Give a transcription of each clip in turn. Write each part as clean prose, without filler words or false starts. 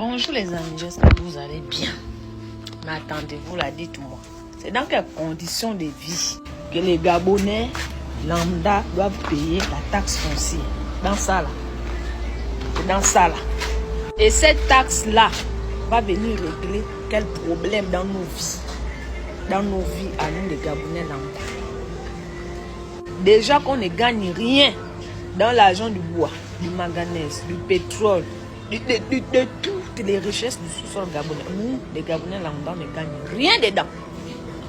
Bonjour les amis, j'espère que vous allez bien. Mais attendez-vous là, dites-moi. C'est dans quelles conditions de vie que les Gabonais lambda doivent payer la taxe foncière? Dans ça là. C'est dans ça là. Et cette taxe-là va venir régler quel problème dans nos vies? Dans nos vies à nous les Gabonais lambda. Déjà qu'on ne gagne rien dans l'argent du bois, du manganèse, du pétrole, de toutes les richesses du sous-sol gabonais. Nous, les Gabonais lambda, ne gagnons rien dedans.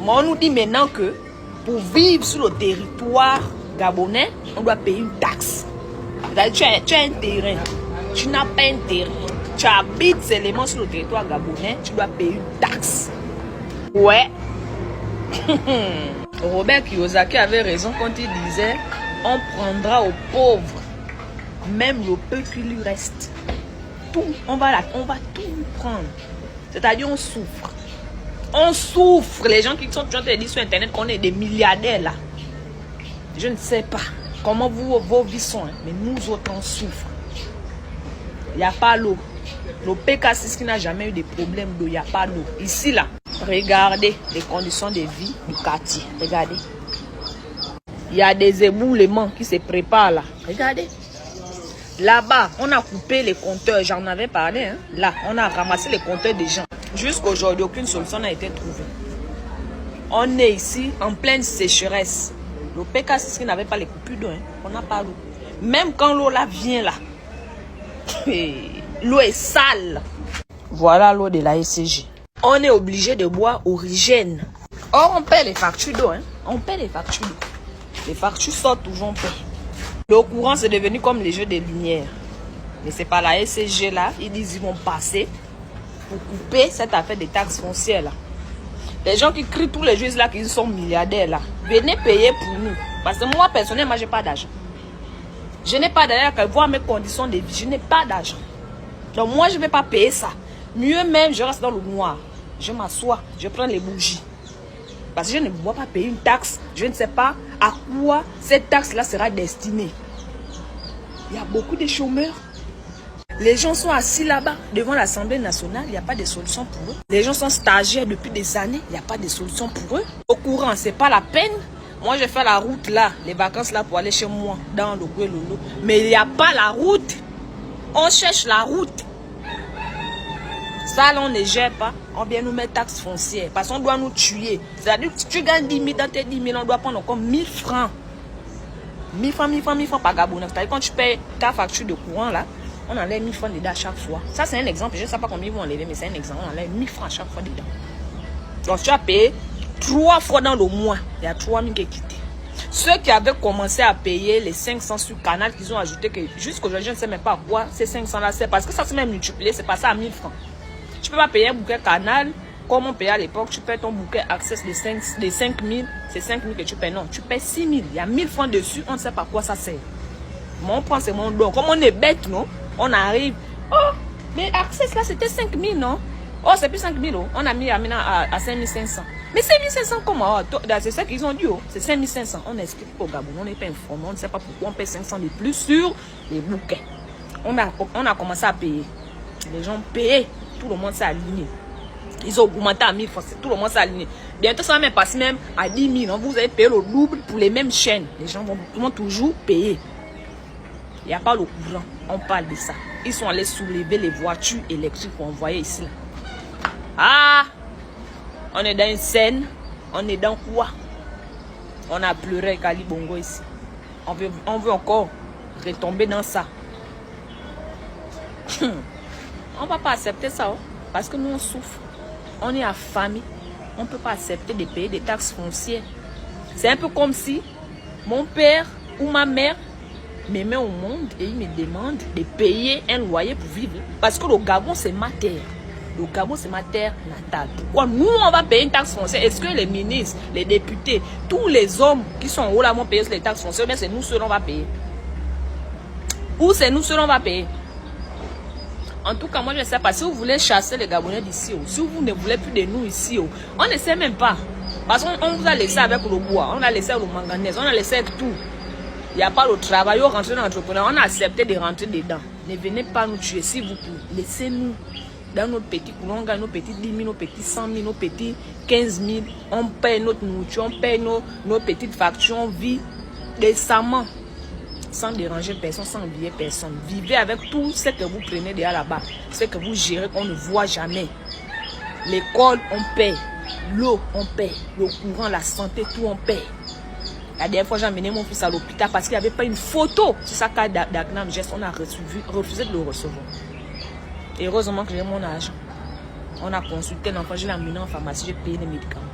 Mais on nous dit maintenant que pour vivre sur le territoire gabonais, on doit payer une taxe. C'est-à-dire, tu as un terrain, tu n'as pas un terrain, tu habites seulement sur le territoire gabonais, tu dois payer une taxe. Ouais. Robert Kiyosaki avait raison quand il disait on prendra aux pauvres même le peu qui lui reste. Tout, on va tout prendre. C'est-à-dire on souffre. On souffre. Les gens qui sont toujours dit sur internet qu'on est des milliardaires là. Je ne sais pas comment vos vies sont, hein, mais nous autres on souffre. Il n'y a pas l'eau. Le PK6 qui n'a jamais eu de problème d'eau, il n'y a pas d'eau. Ici là, regardez les conditions de vie du quartier. Regardez. Il y a des éboulements qui se préparent là. Regardez. Là-bas, on a coupé les compteurs. J'en avais parlé. Hein. Là, on a ramassé les compteurs des gens. Jusqu'aujourd'hui, aucune solution n'a été trouvée. On est ici en pleine sécheresse. Le PK6 qui n'avait pas les coupures d'eau. Hein. On n'a pas l'eau. Même quand l'eau là vient là. L'eau est sale. Voilà l'eau de la SCG. On est obligé de boire Origène. Or, on paie les factures d'eau. Hein. On paie les factures d'eau. Les factures sortent toujours, on paie. Le courant, c'est devenu comme les jeux de lumière. Mais c'est pas la SCG là. Ils disent qu'ils vont passer pour couper cette affaire des taxes foncières là. Les gens qui crient tous les jours là qu'ils sont milliardaires là. Venez payer pour nous. Parce que moi, personnellement, je n'ai pas d'argent. Je n'ai pas d'argent qu'à voir mes conditions de vie. Je n'ai pas d'argent. Donc moi, je ne vais pas payer ça. Mieux même, je reste dans le noir. Je m'assois, je prends les bougies. Parce que je ne dois pas payer une taxe. Je ne sais pas à quoi cette taxe-là sera destinée. Il y a beaucoup de chômeurs. Les gens sont assis là-bas devant l'Assemblée nationale. Il n'y a pas de solution pour eux. Les gens sont stagiaires depuis des années. Il n'y a pas de solution pour eux. Au courant, ce n'est pas la peine. Moi, je fais la route là, les vacances là pour aller chez moi, dans le Guélolo. Mais il n'y a pas la route. On cherche la route. Ça, là, on ne gère pas. On vient nous mettre taxe foncière. Parce qu'on doit nous tuer. C'est-à-dire, si tu gagnes 10 000 dans tes 10 000, on doit prendre encore 1000 francs. 1000 francs par Gabonais. C'est-à-dire, quand tu payes ta facture de courant, là, on enlève 1000 francs dedans à chaque fois. Ça, c'est un exemple. Je ne sais pas combien ils vont enlever, mais c'est un exemple. On enlève 1000 francs à chaque fois dedans. Donc, tu as payé 3 fois dans le mois. Il y a 3 000 qui est quitté. Ceux qui avaient commencé à payer les 500 sur Canal, qu'ils ont ajouté que jusqu'aujourd'hui, je ne sais même pas à quoi ces 500-là c'est. Parce que ça, c'est même multiplié. C'est passé à 1000 francs. Tu ne peux pas payer un bouquet Canal comme on payait à l'époque. Tu payes ton bouquet Access de 5 000. C'est 5 000 que tu payes. Non, tu payes 6 000. Il y a 1000 francs dessus. On ne sait pas quoi ça sert. Mais on prend ce monde d'or. Comme on est bête, non? On arrive. Oh, mais Access là, c'était 5 000, non? Oh, c'est plus 5 000. Oh. On a mis à 5 500. Mais 5 500 comment? Oh, c'est ça qu'ils ont dit. Oh. C'est 5 500. On explique au Gabon. On n'est pas informé. On ne sait pas pourquoi on paye 500 de plus sur les bouquets. On a commencé à payer. Les gens payaient. Tout le monde s'est aligné. Ils ont augmenté à 1000 francs. Tout le monde s'est aligné. Bientôt, ça va même passer même à 10 000. Vous allez payer le double pour les mêmes chaînes. Les gens vont toujours payer. Il n'y a pas le courant. On parle de ça. Ils sont allés soulever les voitures électriques qu'on voyait ici. Là. Ah! On est dans une scène. On est dans quoi? On a pleuré Kali Bongo ici. On veut encore retomber dans ça. On ne va pas accepter ça, oh, parce que nous, on souffre. On est affamé. On ne peut pas accepter de payer des taxes foncières. C'est un peu comme si mon père ou ma mère me met au monde et il me demande de payer un loyer pour vivre. Parce que le Gabon, c'est ma terre. Le Gabon, c'est ma terre natale. Pourquoi nous, on va payer une taxe foncière? Est-ce que les ministres, les députés, tous les hommes qui sont en haut là vont payer les taxes foncières? Mais c'est nous seuls, on va payer. Ou c'est nous seuls, on va payer. En tout cas, moi, je ne sais pas. Si vous voulez chasser les Gabonais d'ici, si vous ne voulez plus de nous ici, on ne sait même pas. Parce qu'on vous a laissé avec le bois, on a laissé avec le manganèse, on a laissé avec tout. Il n'y a pas le travail, on rentre dans l'entrepreneur, on a accepté de rentrer dedans. Ne venez pas nous tuer, s'il vous plaît. Laissez-nous. dans notre petit coulon, on gagne nos petits 10 000, nos petits 100 000, nos petits 15 000. On paye notre nourriture, on paye nos petites factures, on vit décemment. Sans déranger personne, sans envier personne. Vivez avec tout ce que vous prenez déjà là-bas. Ce que vous gérez qu'on ne voit jamais. L'école, on paie. L'eau, on paie. Le courant, la santé, tout, on paie. La dernière fois, j'ai amené mon fils à l'hôpital parce qu'il n'y avait pas une photo. C'est ça qu'a d'Agnam Geste. On a refusé de le recevoir. Et heureusement que j'ai mon argent. On a consulté l'enfant, je l'ai amené en pharmacie, j'ai payé les médicaments.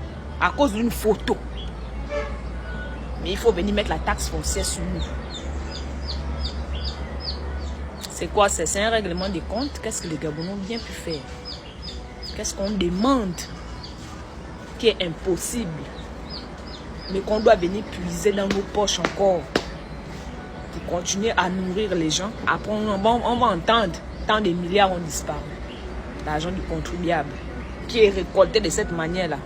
À cause d'une photo. Mais il faut venir mettre la taxe foncière sur nous. C'est quoi? C'est un règlement des comptes. Qu'est-ce que les Gabonais ont bien pu faire? Qu'est-ce qu'on demande qui est impossible, mais qu'on doit venir puiser dans nos poches encore pour continuer à nourrir les gens? Après, on va entendre tant de milliards ont disparu. L'argent du contribuable qui est récolté de cette manière-là.